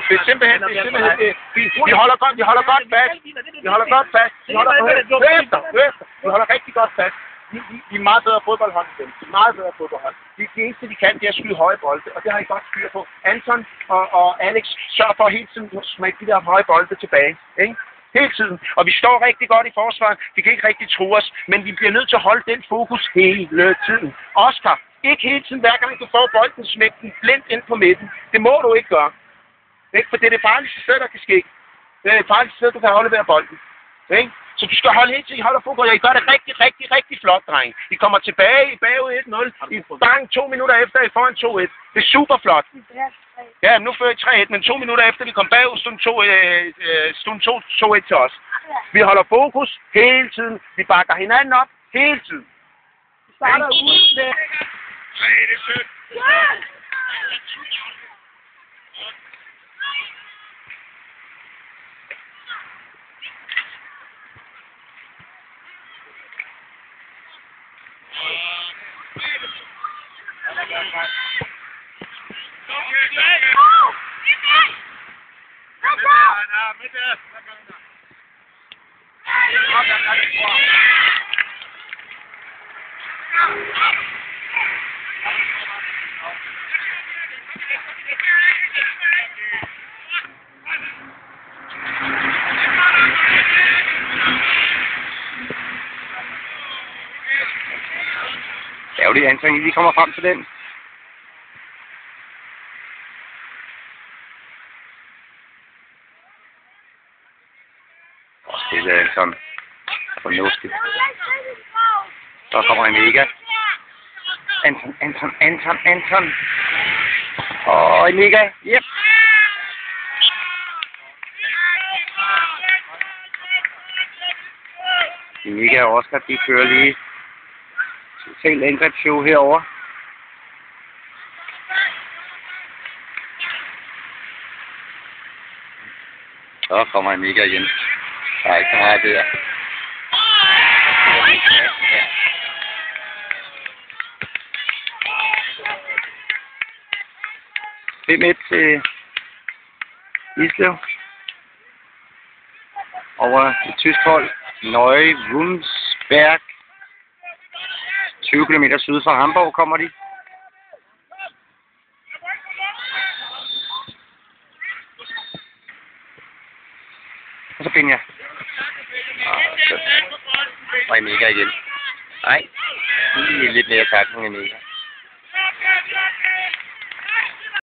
Det er simpelthen det. Vi holder godt fast. Vi holder rigtig godt fast. De er meget bedre fodboldhold end dem. De er meget bedre fodboldhold. Det eneste, de kan, det er at skyde høje bolde, og det har I godt styr på. Anton og Alex sørger for hele tiden at smække de der høje bolde tilbage. Ikke? Hele tiden. Og vi står rigtig godt i forsvaret. Vi kan ikke rigtig tro os, men vi bliver nødt til at holde den fokus hele tiden. Oscar, ikke hele tiden, hver gang du får bolden, smæk den blindt ind på midten. Det må du ikke gøre. Ikke? For det er det farligste sted, der kan ske. Det er det farligste sted, du kan aflevere bolden. Ikke? Så du skal holde helt til, I holder fokus, og I gør det rigtig flot, dreng. I kommer tilbage i bagud 1-0. I bang 2 minutter efter, I får en 2-1. Det er super flot. Ja, nu fører I 3-1, men 2 minutter efter, vi kom bagud, stod 2-1 til os. Vi holder fokus hele tiden. Vi bakker hinanden op hele tiden. Vi starter ud med... Ærgerligt, Anton, I lige kommer frem til den. Det er Anton. Fornuftigt. Så kommer Emega. Anton. Og Emega. Yep. Emega og Oscar, de kører lige totalt angrebsshow herovre. Så kommer Emega igen. Der er ikke så meget der. 5-1 til Islev. Over det tysk hold. Neue Wumsberg. 20 km syd fra Hamburg kommer de. Og så Benja. Og Emega igen. Nej, lidt mere takning end Emega.